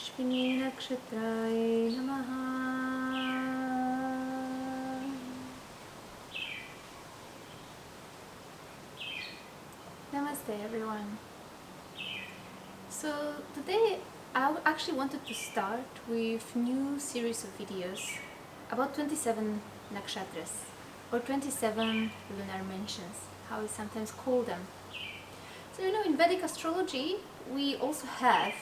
Ashwini NAKSHATRA Namaha. Namaste everyone. So today I actually wanted to start with new series of videos about 27 nakshatras or 27 lunar mentions, how we sometimes call them. So in Vedic astrology we also have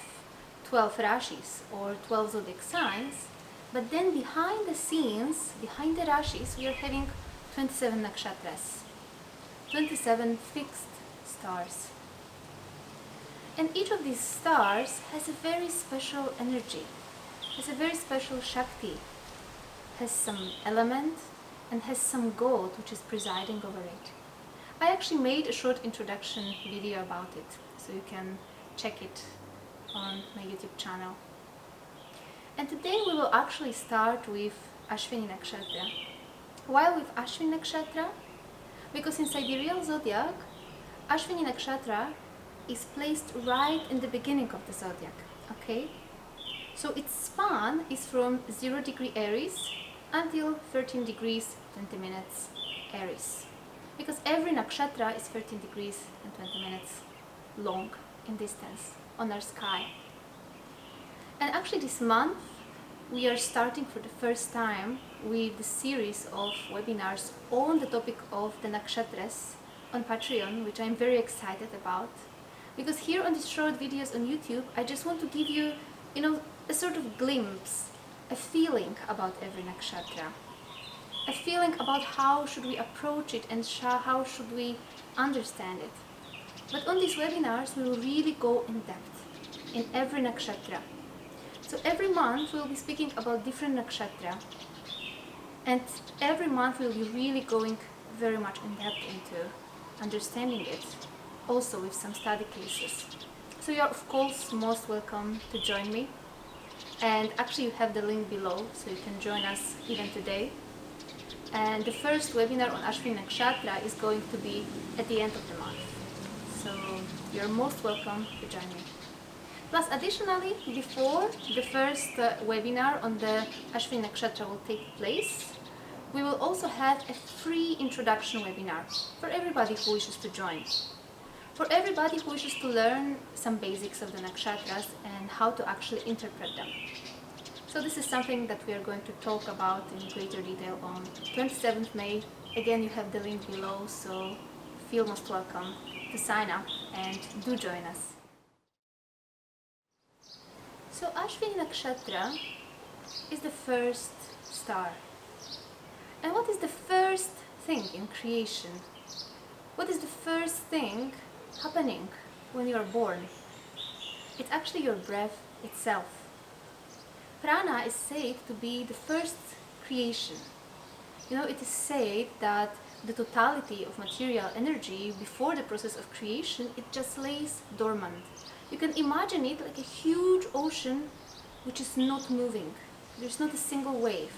12 rashis or 12 zodiac signs, but then behind the scenes, behind the rashis, we are having 27 nakshatras, 27 fixed stars. And each of these stars has a very special energy, has a very special Shakti, has some element and has some god which is presiding over it. I actually made a short introduction video about it, so you can check it on my YouTube channel. And today we will actually start with Ashwini Nakshatra. Why with Ashwini Nakshatra? Because inside the real zodiac, Ashwini Nakshatra is placed right in the beginning of the zodiac, okay? So its span is from 0 degree Aries until 13 degrees 20 minutes Aries. Because every nakshatra is 13 degrees and 20 minutes long in distance on our sky. And actually this month we are starting for the first time with the series of webinars on the topic of the nakshatras on Patreon, which I'm very excited about. Because here on these short videos on YouTube, I just want to give you, a sort of glimpse, a feeling about every nakshatra. A feeling about how should we approach it and how should we understand it. But on these webinars we will really go in depth in every nakshatra. So every month we will be speaking about different nakshatra, and every month we will be really going very much in depth into understanding it, also with some study cases. So you are of course most welcome to join me, and actually you have the link below, so you can join us even today. And the first webinar on Ashwini Nakshatra is going to be at the end of the month. So you're most welcome to join me. Plus additionally, before the first webinar on the Ashwini Nakshatra will take place, we will also have a free introduction webinar for everybody who wishes to join. For everybody who wishes to learn some basics of the nakshatras and how to actually interpret them. So this is something that we are going to talk about in greater detail on 27th May. Again, you have the link below, so feel most welcome to sign up and do join us. So Ashwini Nakshatra is the first star. And what is the first thing in creation? What is the first thing happening when you are born? It's actually your breath itself. Prana is said to be the first creation. It is said that the totality of material energy before the process of creation, it just lays dormant. You can imagine it like a huge ocean which is not moving. There's not a single wave.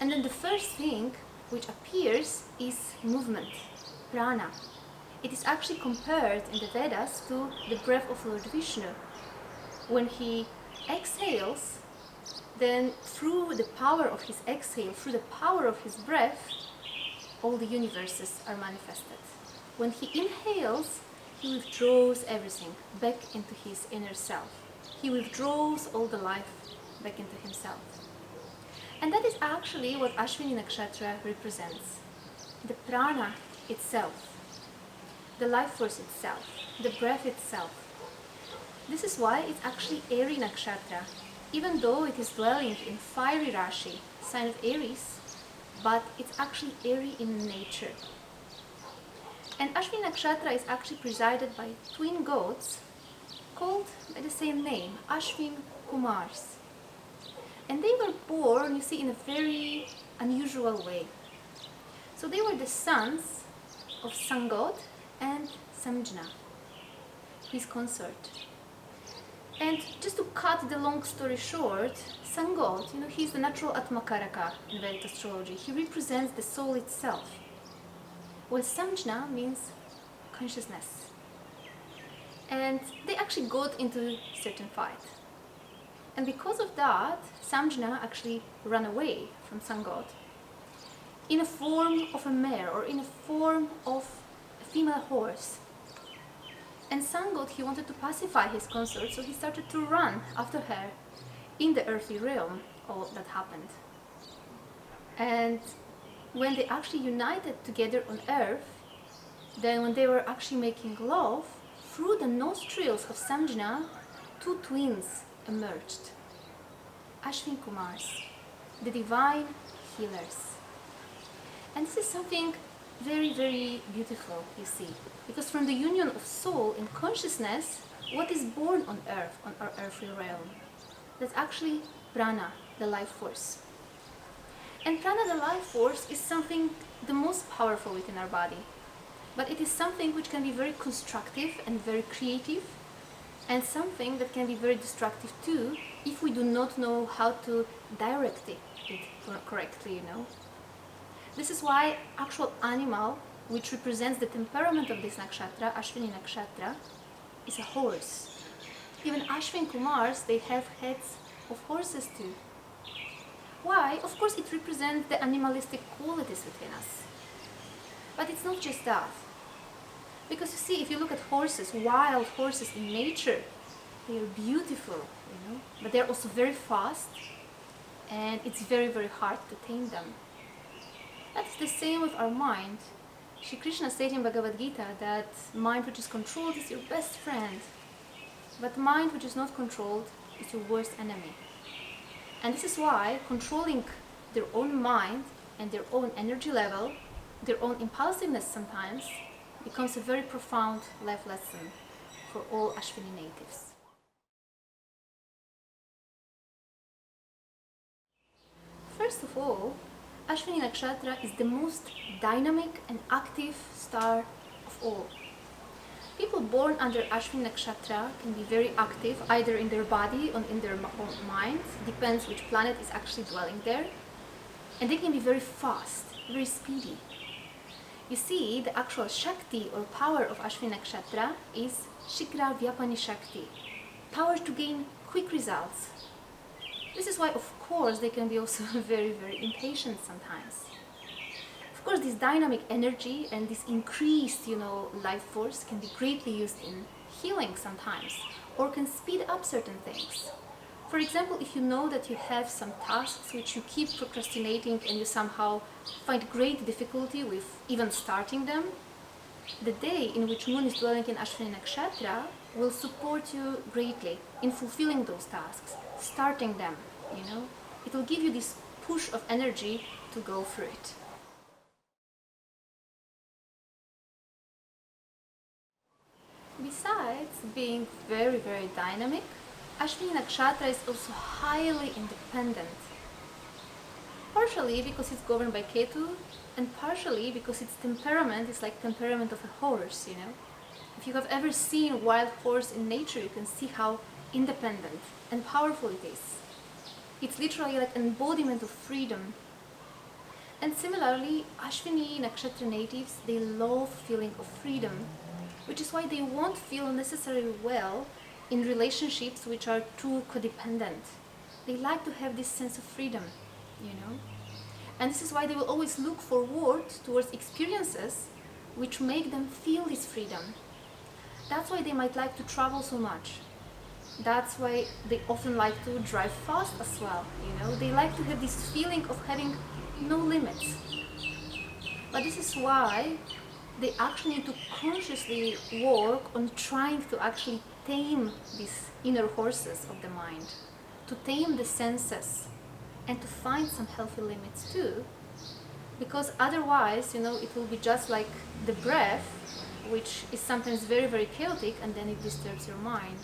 And then the first thing which appears is movement, prana. It is actually compared in the Vedas to the breath of Lord Vishnu. When he exhales, then through the power of his exhale, through the power of his breath, all the universes are manifested. When he inhales, he withdraws everything back into his inner self. He withdraws all the life back into himself. And that is actually what Ashwini Nakshatra represents. The prana itself, the life force itself, the breath itself. This is why it's actually Airy Nakshatra, even though it is dwelling in fiery Rashi, sign of Aries, but it's actually airy in nature. And Ashwini Nakshatra is actually presided by twin gods called by the same name, Ashwin Kumars. And they were born, you see, in a very unusual way. So they were the sons of Sun God and Samjna, his consort. And just to cut the long story short, Sun God, he's the natural Atmakaraka in Vedic astrology. He represents the soul itself. While Samjna means consciousness. And they actually got into a certain fight. And because of that, Samjna actually ran away from sun god in a form of a mare or in a form of a female horse. And sun god, he wanted to pacify his consort, so he started to run after her in the earthly realm. All that happened. And when they actually united together on earth, then when they were actually making love, through the nostrils of Samjna, two twins emerged. Ashwin Kumars, the divine healers. And this is something very, very beautiful, you see. Because from the union of soul and consciousness, what is born on earth, on our earthly realm? That's actually prana, the life force. And prana, the life force, is something the most powerful within our body. But it is something which can be very constructive and very creative, and something that can be very destructive too, if we do not know how to direct it correctly, you know. This is why actual animal, which represents the temperament of this nakshatra, Ashwini NAKSHATRA, is a horse. Even Ashwin Kumars, they have heads of horses too. Why? Of course, it represents the animalistic qualities within us. But it's not just that. Because you see, if you look at horses, wild horses in nature, they are beautiful, you know, but they're also very fast, and it's very, very hard to tame them. That's the same with our mind. Shri Krishna said in Bhagavad Gita that mind which is controlled is your best friend, but mind which is not controlled is your worst enemy. And this is why controlling their own mind and their own energy level, their own impulsiveness sometimes, becomes a very profound life lesson for all Ashwini natives. First of all, Ashwini Nakshatra is the most dynamic and active star of all. People born under Ashwini Nakshatra can be very active, either in their body or in their own mind, depends which planet is actually dwelling there, and they can be very fast, very speedy. You see, the actual Shakti or power of Ashwini Nakshatra is Shikhra Vyapani Shakti, power to gain quick results. This is why, of course, they can be also very, very impatient sometimes. Of course, this dynamic energy and this increased, life force can be greatly used in healing sometimes, or can speed up certain things. For example, if you know that you have some tasks which you keep procrastinating and you somehow find great difficulty with even starting them, the day in which Moon is dwelling in Ashwini Nakshatra will support you greatly in fulfilling those tasks, starting them, It will give you this push of energy to go through it. Besides being very, very dynamic, Ashwini Nakshatra is also highly independent. Partially because it's governed by Ketu, and partially because its temperament is like temperament of a horse, If you have ever seen a wild horse in nature, you can see how independent and powerful it is. It's literally like an embodiment of freedom. And similarly, Ashwini Nakshatra natives, they love feeling of freedom, which is why they won't feel necessarily well in relationships which are too codependent. They like to have this sense of freedom, And this is why they will always look forward towards experiences which make them feel this freedom. That's why they might like to travel so much. That's why they often like to drive fast as well, They like to have this feeling of having no limits. But this is why they actually need to consciously work on trying to actually tame these inner horses of the mind, to tame the senses, and to find some healthy limits too, because otherwise, it will be just like the breath, which is sometimes very, very chaotic, and then it disturbs your mind.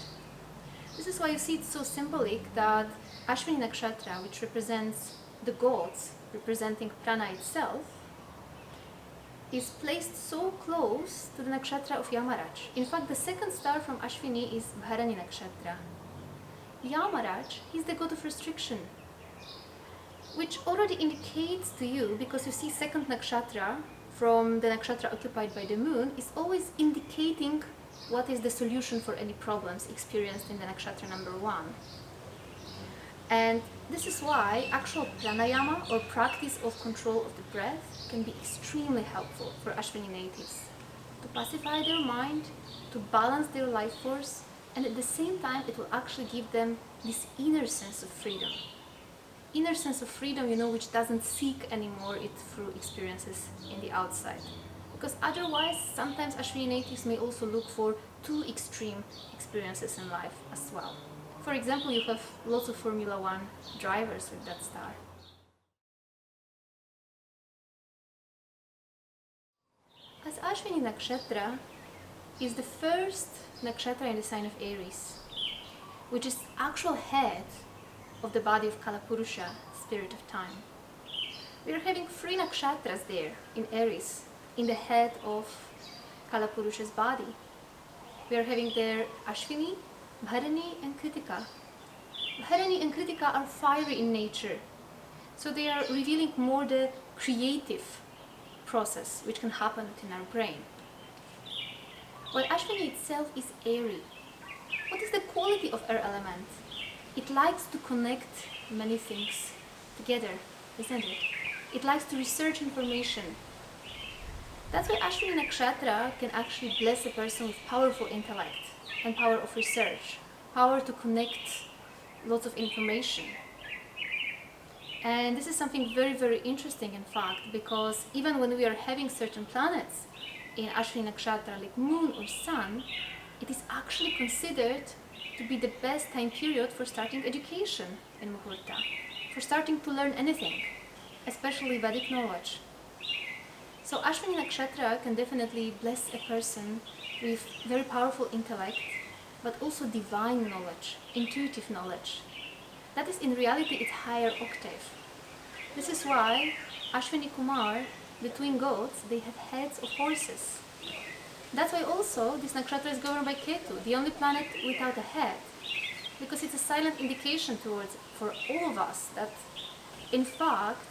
This is why you see it's so symbolic that Ashwini Nakshatra, which represents the gods, representing prana itself, is placed so close to the nakshatra of Yamaraj. In fact, the second star from Ashwini is Bharani Nakshatra. Yamaraj is the god of restriction, which already indicates to you, because you see second nakshatra from the nakshatra occupied by the moon is always indicating what is the solution for any problems experienced in the nakshatra number 1. And this is why actual pranayama or practice of control of the breath can be extremely helpful for Ashwini natives to pacify their mind, to balance their life force, and at the same time it will actually give them this inner sense of freedom. Inner sense of freedom, which doesn't seek anymore it through experiences in the outside. Because otherwise, sometimes Ashwini natives may also look for too extreme experiences in life as well. For example, you have lots of Formula One drivers with that star. As Ashwini Nakshatra is the first nakshatra in the sign of Aries, which is actual head of the body of Kalapurusha, spirit of time. We are having 3 nakshatras there in Aries, in the head of Kalapurusha's body. We are having there Ashwini, Bharani and Kritika. Bharani and Kritika are fiery in nature, so they are revealing more the creative process which can happen within our brain. While Ashwini itself is airy. What is the quality of air element? It likes to connect many things together, isn't it? It likes to research information. That's why Ashwini Nakshatra can actually bless a person with powerful intellect and power of research, power to connect lots of information. And this is something very, very interesting in fact, because even when we are having certain planets in Ashwini Nakshatra like Moon or Sun, it is actually considered to be the best time period for starting education in Muhurta, for starting to learn anything, especially Vedic knowledge. So Ashwini Nakshatra can definitely bless a person with very powerful intellect, but also divine knowledge, intuitive knowledge. That is in reality its higher octave. This is why Ashwini Kumar, the twin gods, they have heads of horses. That's why also this nakshatra is governed by Ketu, the only planet without a head, because it's a silent indication for all of us that in fact,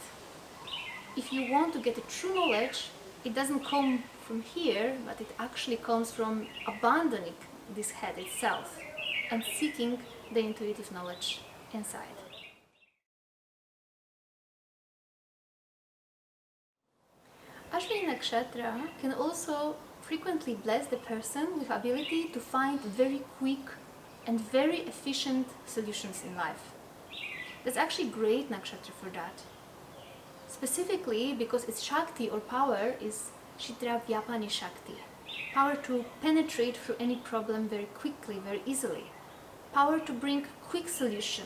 if you want to get a true knowledge, it doesn't come from here, but it actually comes from abandoning this head itself and seeking the intuitive knowledge inside. Ashwini Nakshatra can also frequently bless the person with ability to find very quick and very efficient solutions in life. That's actually great nakshatra for that. Specifically because its Shakti or power is Shidra Vyapani Shakti. Power to penetrate through any problem very quickly, very easily. Power to bring quick solution.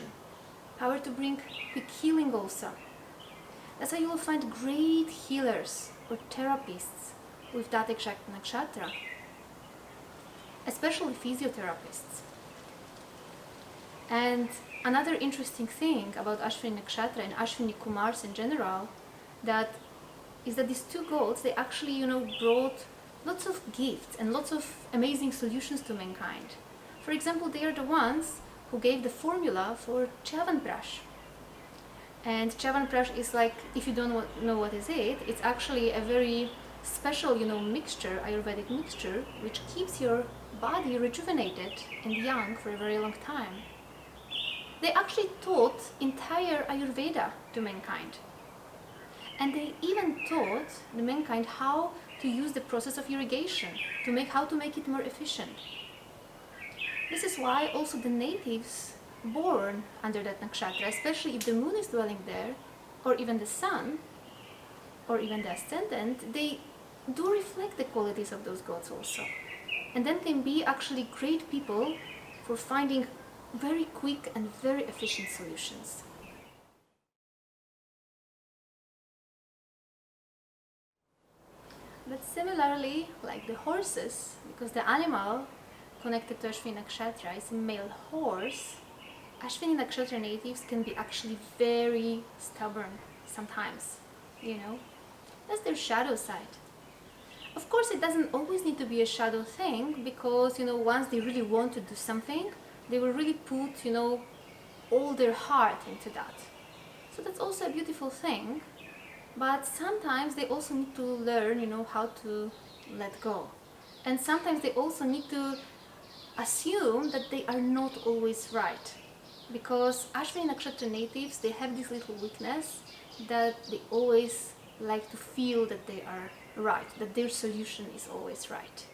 Power to bring quick healing also. That's how you will find great healers or therapists with that exact nakshatra. Especially physiotherapists. And another interesting thing about Ashwini Nakshatra and Ashwini Kumars in general, is that these two gods, they actually, brought lots of gifts and lots of amazing solutions to mankind. For example, they are the ones who gave the formula for Chyavanprash. And Chyavanprash is like, if you don't know what is it, it's actually a very special, mixture, Ayurvedic mixture, which keeps your body rejuvenated and young for a very long time. They actually taught entire Ayurveda to mankind. And they even taught the mankind how to use the process of irrigation, how to make it more efficient. This is why also the natives born under that nakshatra, especially if the moon is dwelling there, or even the sun, or even the ascendant, they do reflect the qualities of those gods also. And then can be actually great people for finding very quick and very efficient solutions. But similarly, like the horses, because the animal connected to Ashwini Nakshatra is a male horse, Ashwini Nakshatra natives can be actually very stubborn sometimes, That's their shadow side. Of course, it doesn't always need to be a shadow thing, because, once they really want to do something, they will really put, all their heart into that. So that's also a beautiful thing. But sometimes they also need to learn, how to let go. And sometimes they also need to assume that they are not always right. because Ashwini Nakshatra natives, they have this little weakness that they always like to feel that they are right, that their solution is always right.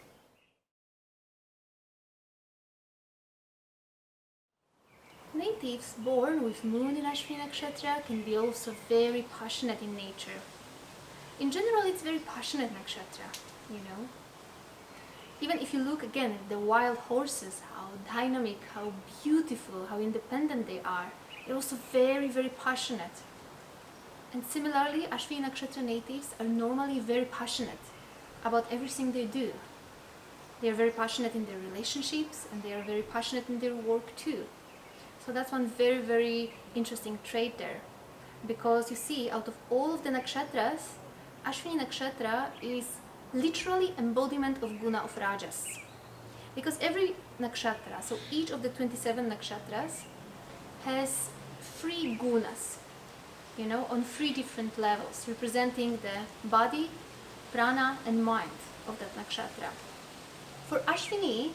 Natives born with moon in Ashwini Nakshatra can be also very passionate in nature. In general, it's very passionate nakshatra, you know. Even if you look again at the wild horses, how dynamic, how beautiful, how independent they are, they're also very, very passionate. And similarly, Ashwini Nakshatra natives are normally very passionate about everything they do. They are very passionate in their relationships, and they are very passionate in their work too. So that's one very, very interesting trait there. Because you see, out of all of the nakshatras, Ashwini Nakshatra is literally embodiment of guna of rajas. Because every nakshatra, so each of the 27 nakshatras, has 3 gunas, you know, on 3 different levels, representing the body, prana and mind of that nakshatra. For Ashwini,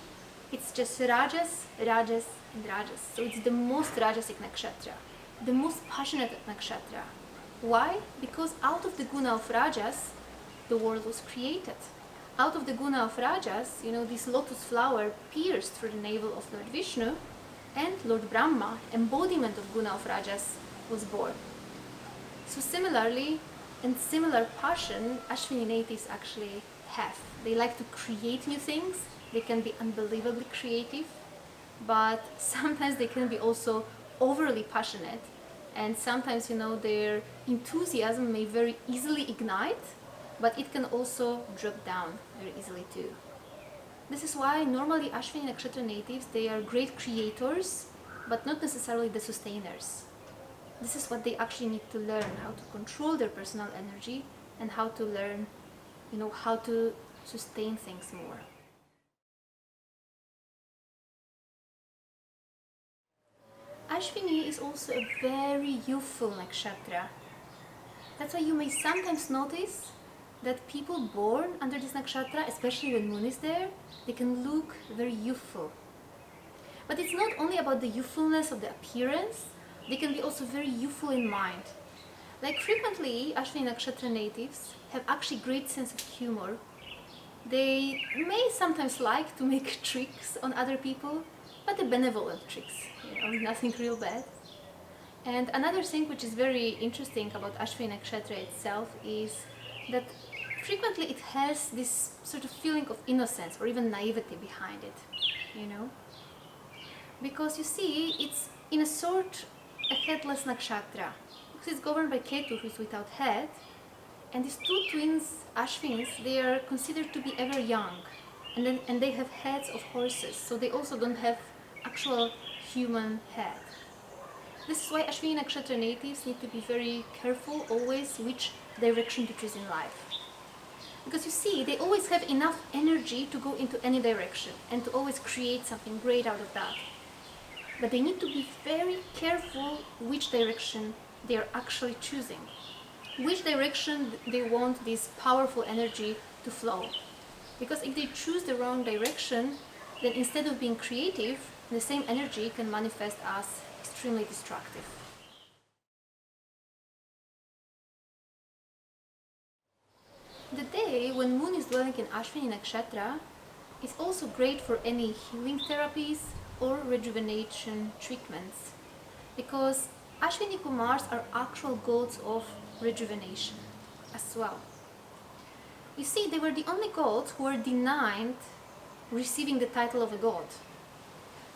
it's just rajas, rajas and rajas. So it's the most rajasic nakshatra, the most passionate nakshatra. Why? Because out of the guna of rajas, the world was created. Out of the guna of rajas, you know, this lotus flower pierced through the navel of Lord Vishnu, and Lord Brahma, embodiment of guna of rajas, was born. So similarly, and similar passion, Ashwini natives actually have. They like to create new things. They can be unbelievably creative, but sometimes they can be also overly passionate. And sometimes, you know, their enthusiasm may very easily ignite, but it can also drop down very easily too. This is why normally Ashwini Nakshatra natives, they are great creators, but not necessarily the sustainers. This is what they actually need to learn, how to control their personal energy and how to learn, you know, how to sustain things more. Ashwini is also a very youthful nakshatra. That's why you may sometimes notice that people born under this nakshatra, especially when moon is there, they can look very youthful. But it's not only about the youthfulness of the appearance, they can be also very youthful in mind. Like frequently, Ashwini Nakshatra natives have actually great sense of humor. They may sometimes like to make tricks on other people, but the benevolent tricks, you know, nothing real bad. And another thing which is very interesting about Ashwini Nakshatra itself is that frequently it has this sort of feeling of innocence or even naivety behind it, you know. Because you see, it's in a sort a headless nakshatra, because it's governed by Ketu, who is without head, and these 2 twins, Ashwins, they are considered to be ever young, and they have heads of horses, so they also don't have actual human head. This is why Ashwini Nakshatra natives need to be very careful always which direction to choose in life. Because you see, they always have enough energy to go into any direction and to always create something great out of that. But they need to be very careful which direction they are actually choosing. Which direction they want this powerful energy to flow. Because if they choose the wrong direction, then instead of being creative, the same energy can manifest as extremely destructive. The day when moon is dwelling in Ashwini Nakshatra is also great for any healing therapies or rejuvenation treatments, because Ashwini Kumars are actual gods of rejuvenation as well. You see, they were the only gods who were denied receiving the title of a god.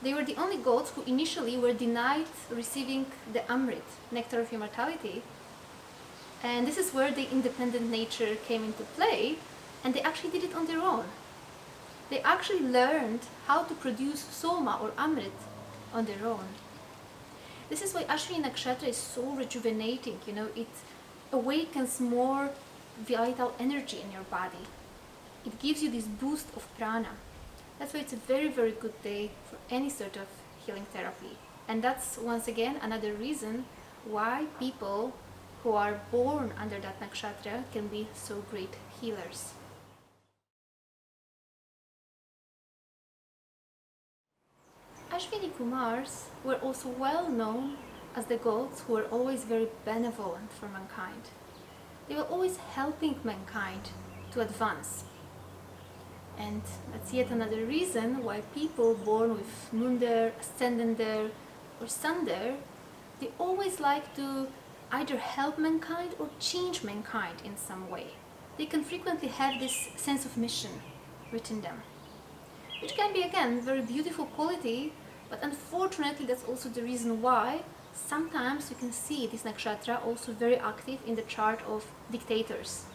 They were the only gods who initially were denied receiving the Amrit, nectar of immortality. And this is where the independent nature came into play, and they actually did it on their own. They actually learned how to produce Soma or Amrit on their own. This is why Ashwini Nakshatra is so rejuvenating, you know, it awakens more vital energy in your body. It gives you this boost of prana. That's why it's a very, very good day for any sort of healing therapy. And that's once again another reason why people who are born under that nakshatra can be so great healers. Ashwini Kumars were also well known as the gods who were always very benevolent for mankind. They were always helping mankind to advance. And that's yet another reason why people born with moon there, ascendant there, or sun there, they always like to either help mankind or change mankind in some way. They can frequently have this sense of mission within them, which can be again very beautiful quality, but unfortunately that's also the reason why sometimes you can see this nakshatra also very active in the chart of dictators.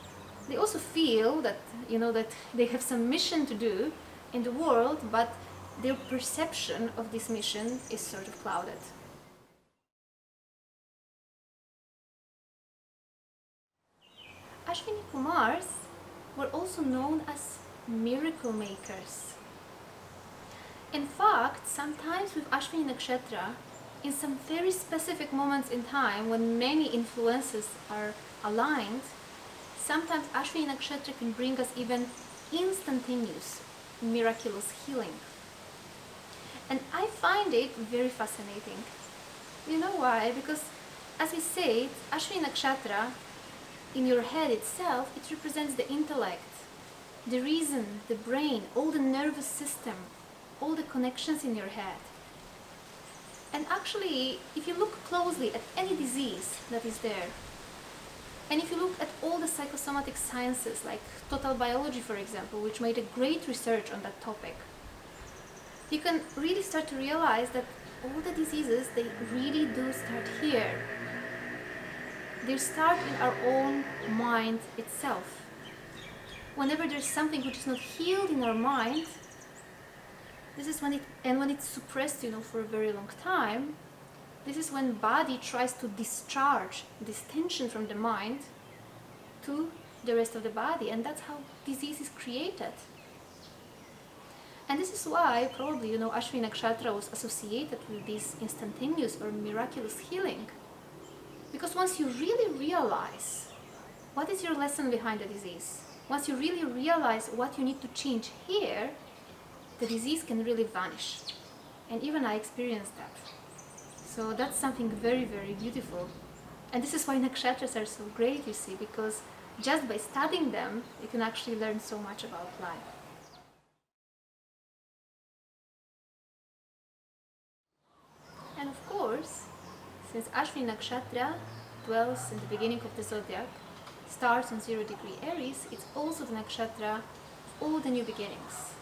They also feel that, that they have some mission to do in the world, but their perception of this mission is sort of clouded. Ashwini Kumars were also known as miracle makers. In fact, sometimes with Ashwini Nakshatra, in some very specific moments in time when many influences are aligned, sometimes Ashwini Nakshatra can bring us even instantaneous, miraculous healing. And I find it very fascinating. You know why? Because, as we say, Ashwini Nakshatra, in your head itself, it represents the intellect, the reason, the brain, all the nervous system, all the connections in your head. And actually, if you look closely at any disease that is there, and if you look at all the psychosomatic sciences, like total biology, for example, which made a great research on that topic, you can really start to realize that all the diseases, they really do start here. They start in our own mind itself. Whenever there's something which is not healed in our mind, this is when when it's suppressed, for a very long time, this is when body tries to discharge this tension from the mind to the rest of the body, and that's how disease is created. And this is why probably, Ashwini Nakshatra was associated with this instantaneous or miraculous healing. Because once you really realize what is your lesson behind the disease, once you really realize what you need to change here, the disease can really vanish. And even I experienced that. So that's something very, very beautiful. And this is why nakshatras are so great, you see, because just by studying them, you can actually learn so much about life. And of course, since Ashwini Nakshatra dwells in the beginning of the Zodiac, starts on 0-degree Aries, it's also the nakshatra of all the new beginnings.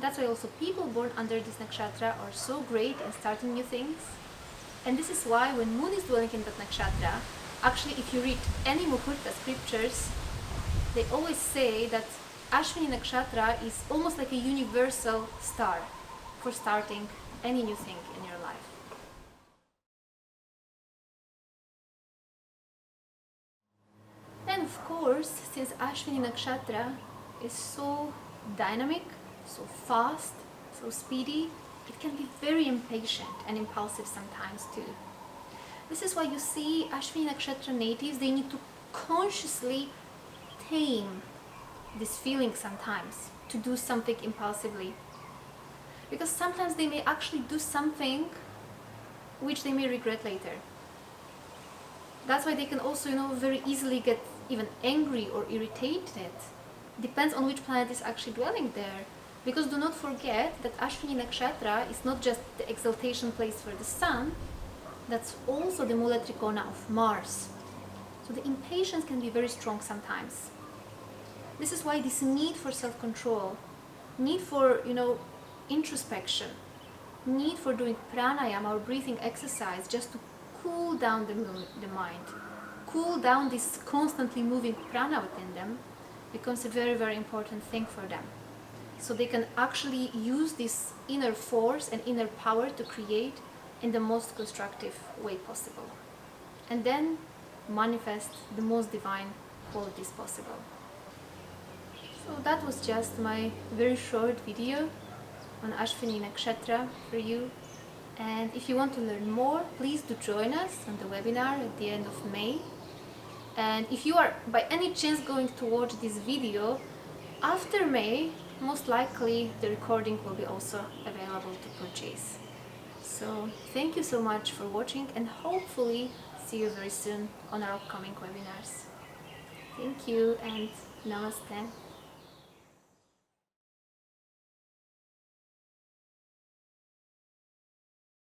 That's why also people born under this nakshatra are so great in starting new things. And this is why when moon is dwelling in that nakshatra, actually if you read any muhurta scriptures, they always say that Ashwini Nakshatra is almost like a universal star for starting any new thing in your life. And of course, since Ashwini Nakshatra is so dynamic, so fast, so speedy, it can be very impatient and impulsive sometimes too. This is why you see Ashwini Nakshatra natives, they need to consciously tame this feeling sometimes to do something impulsively. Because sometimes they may actually do something which they may regret later. That's why they can also, very easily get even angry or irritated. Depends on which planet is actually dwelling there. Because do not forget that Ashwini Nakshatra is not just the exaltation place for the sun, that's also the Mula Trikona of Mars. So the impatience can be very strong sometimes. This is why this need for self-control, need for, introspection, need for doing pranayama or breathing exercise just to cool down the mind, cool down this constantly moving prana within them, becomes a very, very important thing for them. So they can actually use this inner force and inner power to create in the most constructive way possible. And then manifest the most divine qualities possible. So that was just my very short video on Ashwini Nakshatra for you. And if you want to learn more, please do join us on the webinar at the end of May. And if you are by any chance going to watch this video after May, most likely the recording will be also available to purchase. So thank you so much for watching, and hopefully see you very soon on our upcoming webinars. Thank you and namaste.